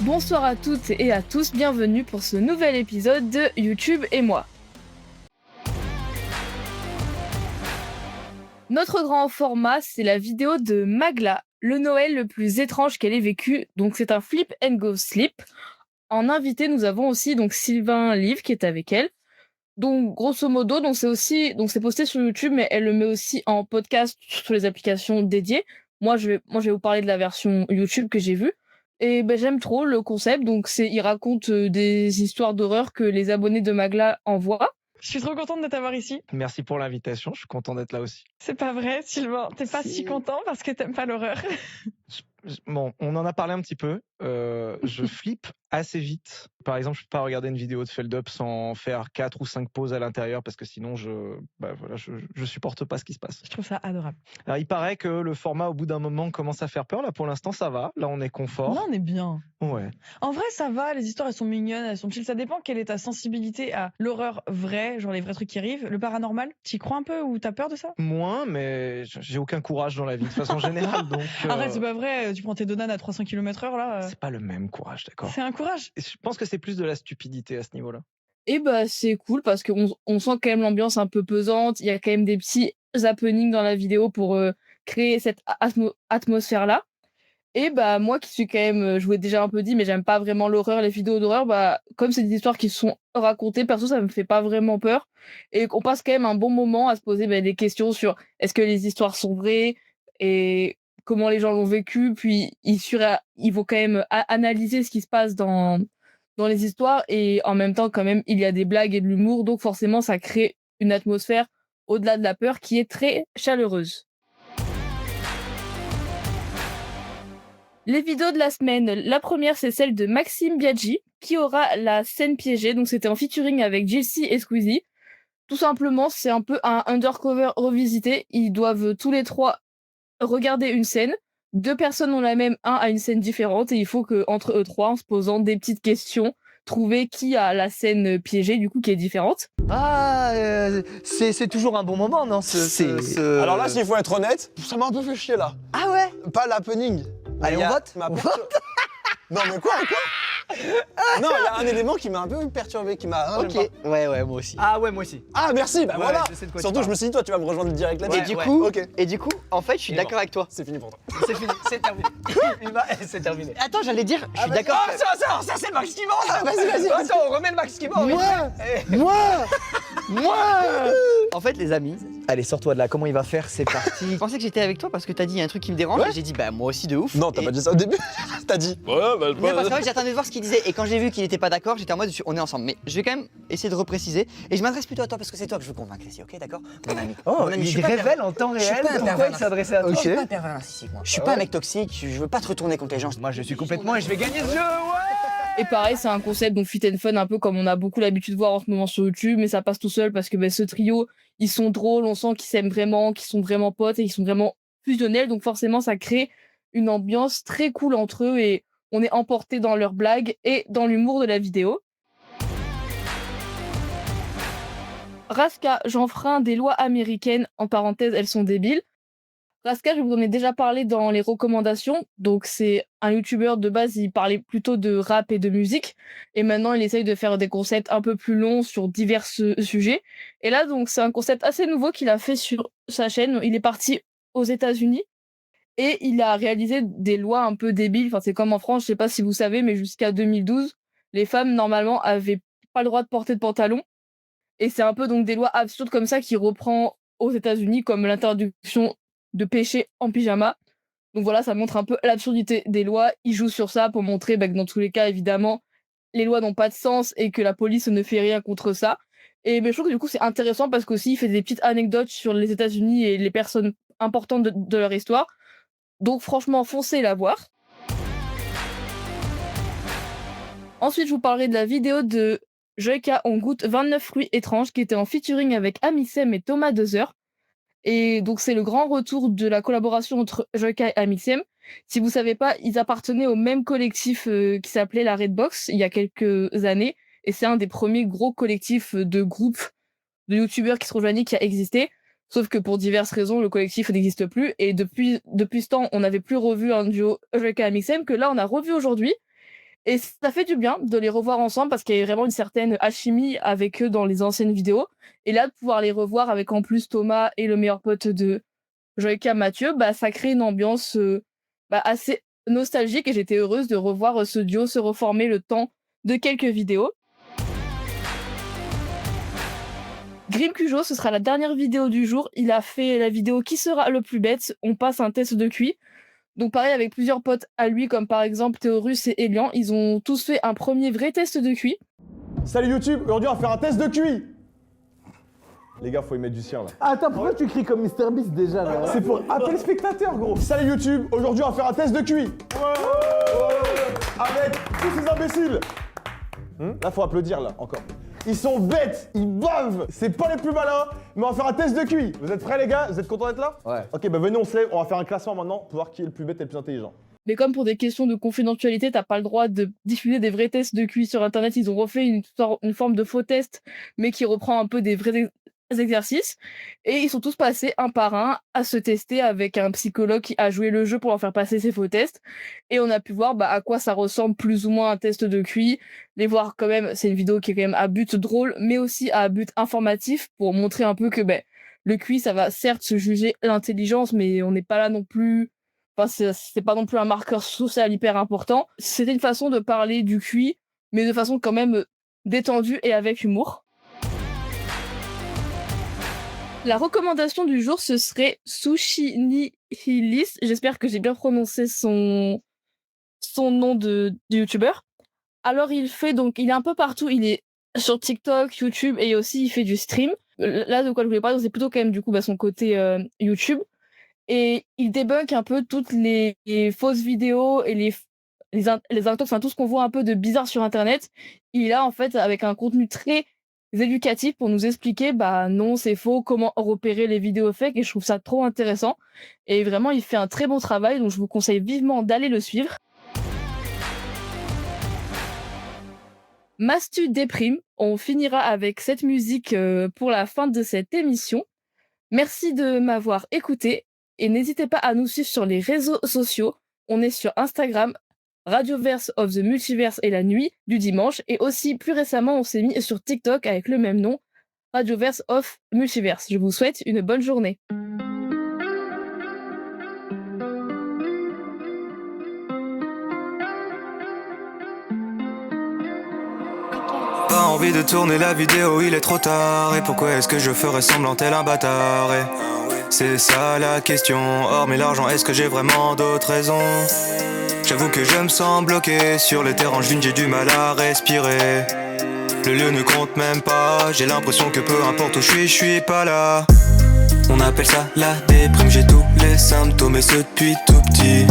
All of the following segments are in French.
Bonsoir à toutes et à tous, bienvenue pour ce nouvel épisode de YouTube et moi. Notre grand format, c'est la vidéo de Magla, le Noël le plus étrange qu'elle ait vécu. Donc c'est un flip and go slip. En invité, nous avons aussi donc Sylvain Live qui est avec elle. Donc grosso modo, c'est posté sur YouTube, mais elle le met aussi en podcast sur les applications dédiées. Moi, je vais vous parler de la version YouTube que j'ai vue. Et ben j'aime trop le concept. Donc il raconte des histoires d'horreur que les abonnés de Magla envoient. Je suis trop contente de t'avoir ici. Merci pour l'invitation, je suis content d'être là aussi. C'est pas vrai, Sylvain. T'es pas si content parce que t'aimes pas l'horreur. Bon, on en a parlé un petit peu. Je flippe assez vite. Par exemple, je peux pas regarder une vidéo de Feldup sans faire 4 ou 5 pauses à l'intérieur parce que sinon je supporte pas ce qui se passe. Je trouve ça adorable. Alors, il paraît que le format au bout d'un moment commence à faire peur. Là, pour l'instant, ça va. Là, on est confort. Là, on est bien. Ouais. En vrai, ça va. Les histoires, elles sont mignonnes, elles sont chill. Ça dépend quelle est ta sensibilité à l'horreur vraie, genre les vrais trucs qui arrivent. Le paranormal, t'y crois un peu ou t'as peur de ça? Moins, mais j'ai aucun courage dans la vie de façon générale. Donc, Arrête, c'est pas vrai. Tu prends tes donanes à 300 km/h là. C'est pas le même courage, d'accord. C'est un courage. Je pense que c'est plus de la stupidité à ce niveau-là. Et bah c'est cool parce qu'on sent quand même l'ambiance un peu pesante. Il y a quand même des petits happenings dans la vidéo pour créer cette atmosphère-là. Et bah moi qui suis quand même, je vous l'ai déjà un peu dit, mais j'aime pas vraiment l'horreur, les vidéos d'horreur, bah comme c'est des histoires qui sont racontées, perso ça me fait pas vraiment peur. Et qu'on passe quand même un bon moment à se poser des questions sur est-ce que les histoires sont vraies et comment les gens l'ont vécu, puis ils vont quand même analyser ce qui se passe dans les histoires, et en même temps quand même il y a des blagues et de l'humour, donc forcément ça crée une atmosphère au-delà de la peur qui est très chaleureuse. Les vidéos de la semaine, la première c'est celle de Maxime Biaggi qui aura la scène piégée, donc c'était en featuring avec Jessie et Squeezie. Tout simplement c'est un peu un undercover revisité, ils doivent tous les trois regarder une scène, deux personnes ont la même, un a une scène différente et il faut que entre eux trois, en se posant des petites questions, trouver qui a la scène piégée du coup qui est différente. Ah, c'est toujours un bon moment, non Alors là, s'il faut être honnête, ça m'a un peu fait chier là. Ah ouais. Pas l'happening. Allez, on vote. Non mais quoi Non, il y a un élément qui m'a un peu perturbé, qui m'a... Ok. Ouais, moi aussi. Ah ouais, moi aussi. Ah merci, bah Ouais, voilà. je sais de quoi tu Surtout, parles. je me suis dit, toi, tu vas me rejoindre direct là-dessus. Et du coup, en fait, je suis Il est d'accord mort. avec toi. C'est fini pour toi. C'est fini, c'est terminé. C'est terminé. Attends, j'allais dire, je suis d'accord. vas-y. Ça c'est le max qui ment. Vas-y. Attends, on remet le max qui ment. Moi. En fait, les amis, allez, sors-toi de là. Comment il va faire? C'est parti. Je pensais que j'étais avec toi parce que t'as dit il y a un truc qui me dérange. Ouais. Et j'ai dit bah moi aussi de ouf. Non, t'as Et- pas dit ça au début. T'as dit. Ouais, bah Non, parce qu'en fait, j'attendais de voir ce qu'il disait. Et quand j'ai vu qu'il était pas d'accord, j'étais en mode on est ensemble. Mais je vais quand même essayer de repréciser. Et je m'adresse plutôt à toi parce que c'est toi que je veux convaincre ici, ok, d'accord? Mon ami. Oh, Mon ami, je suis il pas révèle en temps je suis réel pas un pourquoi pervers il s'adressait à toi. Je suis pas un pervers narcissique, moi. Je suis pas un mec toxique, je veux pas te retourner contre les gens. Moi, je suis complètement et je vais gagner ce jeu, ouais. Et pareil, c'est un concept donc fit and fun, un peu comme on a beaucoup l'habitude de voir en ce moment sur YouTube, mais ça passe tout seul parce que ce trio, ils sont drôles, on sent qu'ils s'aiment vraiment, qu'ils sont vraiment potes et qu'ils sont vraiment fusionnels, donc forcément ça crée une ambiance très cool entre eux et on est emporté dans leurs blagues et dans l'humour de la vidéo. Raska, j'enfreins des lois américaines, en parenthèse, elles sont débiles. Raska, je vous en ai déjà parlé dans les recommandations. Donc, c'est un youtubeur de base, il parlait plutôt de rap et de musique. Et maintenant, il essaye de faire des concepts un peu plus longs sur divers sujets. Et là, donc, c'est un concept assez nouveau qu'il a fait sur sa chaîne. Il est parti aux États-Unis et il a réalisé des lois un peu débiles. Enfin, c'est comme en France, je sais pas si vous savez, mais jusqu'à 2012, les femmes, normalement, avaient pas le droit de porter de pantalon. Et c'est un peu donc des lois absurdes comme ça qui reprend aux États-Unis, comme l'interdiction de pêcher en pyjama. Donc voilà, ça montre un peu l'absurdité des lois. Ils jouent sur ça pour montrer que dans tous les cas, évidemment, les lois n'ont pas de sens et que la police ne fait rien contre ça. Et je trouve que du coup, c'est intéressant parce qu'aussi, il fait des petites anecdotes sur les États-Unis et les personnes importantes de leur histoire. Donc franchement, foncez la voir. Ensuite, je vous parlerai de la vidéo de Joyka On goûte 29 fruits étranges qui était en featuring avec Amixem et Thomas Dozer. Et donc, c'est le grand retour de la collaboration entre Joyka et Amixem. Si vous savez pas, ils appartenaient au même collectif qui s'appelait la Redbox il y a quelques années. Et c'est un des premiers gros collectifs de groupes de youtubeurs qui se rejoignaient qui a existé. Sauf que pour diverses raisons, le collectif n'existe plus. Et depuis ce temps, on n'avait plus revu un duo Joyka et Amixem que là, on a revu aujourd'hui. Et ça fait du bien de les revoir ensemble parce qu'il y avait vraiment une certaine alchimie avec eux dans les anciennes vidéos. Et là, de pouvoir les revoir avec en plus Thomas et le meilleur pote de Joyka, Mathieu, bah, ça crée une ambiance bah, assez nostalgique et j'étais heureuse de revoir ce duo se reformer le temps de quelques vidéos. Grim Cujo, ce sera la dernière vidéo du jour. Il a fait la vidéo Qui sera le plus bête. On passe un test de QI. Donc pareil avec plusieurs potes à lui, comme par exemple Théorus et Elian, ils ont tous fait un premier vrai test de QI. Salut YouTube, aujourd'hui on va faire un test de QI. Les gars, faut y mettre du sien là. Attends, pourquoi tu cries comme MrBeast déjà là? C'est pour appeler le spectateur, gros. Salut YouTube, aujourd'hui on va faire un test de QI. Avec tous ces imbéciles. Là, faut applaudir là, encore. Ils sont bêtes, ils bavent, c'est pas les plus malins, mais on va faire un test de QI. Vous êtes prêts les gars? Vous êtes contents d'être là? Ouais. Ok, bah venez, on se lève, on va faire un classement maintenant pour voir qui est le plus bête et le plus intelligent. Mais comme pour des questions de confidentialité, t'as pas le droit de diffuser des vrais tests de QI sur internet, ils ont refait une forme de faux test, mais qui reprend un peu des vrais exercices. Et ils sont tous passés un par un à se tester avec un psychologue qui a joué le jeu pour leur faire passer ces faux tests. Et on a pu voir à quoi ça ressemble plus ou moins un test de QI. Les voir quand même, c'est une vidéo qui est quand même à but drôle, mais aussi à but informatif pour montrer un peu que le QI, ça va certes se juger l'intelligence, mais on n'est pas là non plus. Enfin, c'est pas non plus un marqueur social hyper important. C'était une façon de parler du QI, mais de façon quand même détendue et avec humour. La recommandation du jour, ce serait Sushi Nihilis. J'espère que j'ai bien prononcé son nom de youtubeur. Alors il est un peu partout, il est sur TikTok, YouTube et aussi il fait du stream. Là de quoi je voulais parler, c'est plutôt quand même du coup son côté YouTube. Et il débunk un peu toutes les fausses vidéos et les intox, enfin tout ce qu'on voit un peu de bizarre sur internet. Il a en fait avec un contenu très éducatif pour nous expliquer non c'est faux, comment repérer les vidéos fake, et je trouve ça trop intéressant et vraiment il fait un très bon travail, donc je vous conseille vivement d'aller le suivre. Mastu déprime, on finira avec cette musique pour la fin de cette émission. Merci de m'avoir écouté et n'hésitez pas à nous suivre sur les réseaux sociaux. On est sur Instagram, Radioverse of the Multiverse et la nuit du dimanche, et aussi plus récemment on s'est mis sur TikTok avec le même nom, Radioverse of Multiverse. Je vous souhaite une bonne journée. Pas envie de tourner la vidéo, il est trop tard. Et pourquoi est-ce que je ferais semblant tel un bâtard? C'est ça la question. Hormis l'argent, est-ce que j'ai vraiment d'autres raisons? J'avoue que je me sens bloqué sur les terres en juin, j'ai du mal à respirer. Le lieu ne compte même pas, j'ai l'impression que peu importe où je suis pas là. On appelle ça la déprime, j'ai tous les symptômes et ce depuis tout petit.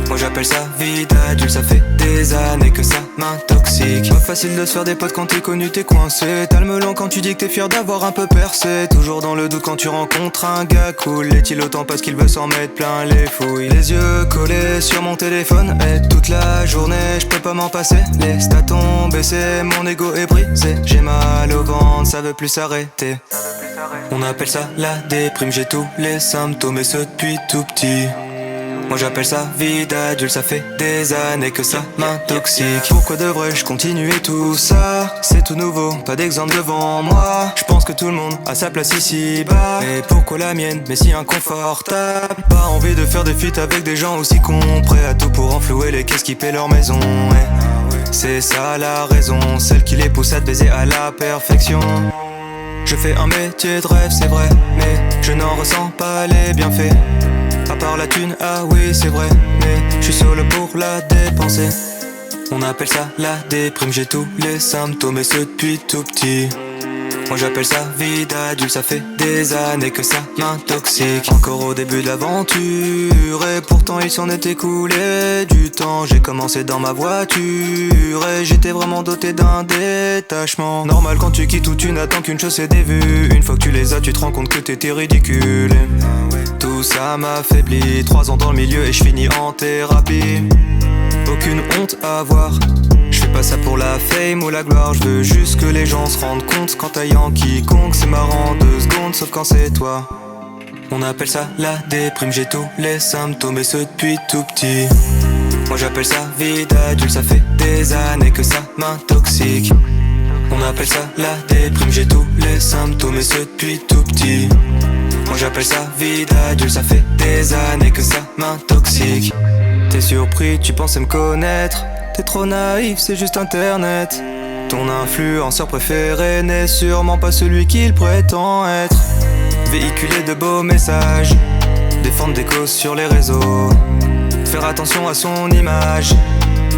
Moi j'appelle ça vie d'adulte, ça fait des années que ça m'intoxique. Pas facile de se faire des potes quand t'es connu, t'es coincé. T'as le melon quand tu dis que t'es fier d'avoir un peu percé. Toujours dans le doute quand tu rencontres un gars cool. Est-il autant parce qu'il veut s'en mettre plein les fouilles? Les yeux collés sur mon téléphone et toute la journée je peux pas m'en passer. Les stats ont baissé, mon ego est brisé. J'ai mal au ventre, ça veut plus s'arrêter. On appelle ça la déprime, j'ai tous les symptômes et ce depuis tout petit. Moi j'appelle ça vie d'adulte, ça fait des années que ça m'intoxique. Pourquoi devrais-je continuer tout ça? C'est tout nouveau, pas d'exemple devant moi. Je pense que tout le monde a sa place ici bas. Et pourquoi la mienne, mais si inconfortable? Pas envie de faire des feats avec des gens aussi cons, prêts à tout pour enflouer les caisses qui paient leur maison. C'est ça la raison, celle qui les pousse à te baiser à la perfection. Je fais un métier de rêve, c'est vrai, mais je n'en ressens pas les bienfaits. À part la thune, ah oui c'est vrai, mais je suis solo pour la dépenser. On appelle ça la déprime, j'ai tous les symptômes et ce depuis tout petit. Moi j'appelle ça vie d'adulte, ça fait des années que ça m'intoxique. Encore au début de l'aventure et pourtant il s'en est écoulé du temps. J'ai commencé dans ma voiture et j'étais vraiment doté d'un détachement. Normal quand tu quittes où tu n'attends qu'une chose, c'est des vues. Une fois que tu les as, tu te rends compte que t'étais ridicule. Tout ça m'affaiblit, 3 ans dans le milieu et je finis en thérapie. Aucune honte à avoir, je fais pas ça pour la fame ou la gloire. Je veux juste que les gens se rendent compte quand t'as quiconque. C'est marrant 2 secondes sauf quand c'est toi. On appelle ça la déprime, j'ai tous les symptômes et ce depuis tout petit. Moi j'appelle ça vie d'adulte, ça fait des années que ça m'intoxique. On appelle ça la déprime, j'ai tous les symptômes et ce depuis tout petit. Moi j'appelle ça vie d'adulte, ça fait des années que ça m'intoxique. T'es surpris, tu pensais me connaître. T'es trop naïf, c'est juste internet. Ton influenceur préféré n'est sûrement pas celui qu'il prétend être. Véhiculer de beaux messages, défendre des causes sur les réseaux, faire attention à son image.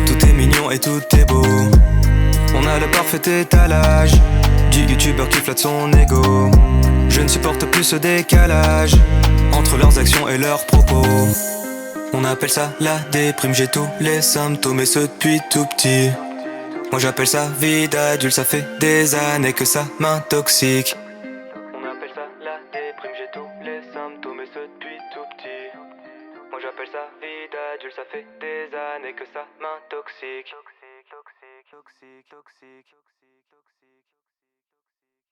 Tout est mignon et tout est beau. On a le parfait étalage du youtubeur qui flatte son ego. Je ne supporte plus ce décalage entre leurs actions et leurs propos. On appelle ça la déprime, j'ai tous les symptômes et ce depuis tout petit. Moi j'appelle ça vie d'adulte, ça fait des années que ça m'intoxique. On appelle ça la déprime, j'ai tous les symptômes et ce depuis tout petit. Moi j'appelle ça vie d'adulte, ça fait des années que ça m'intoxique. Toxique, toxique, toxique, toxique.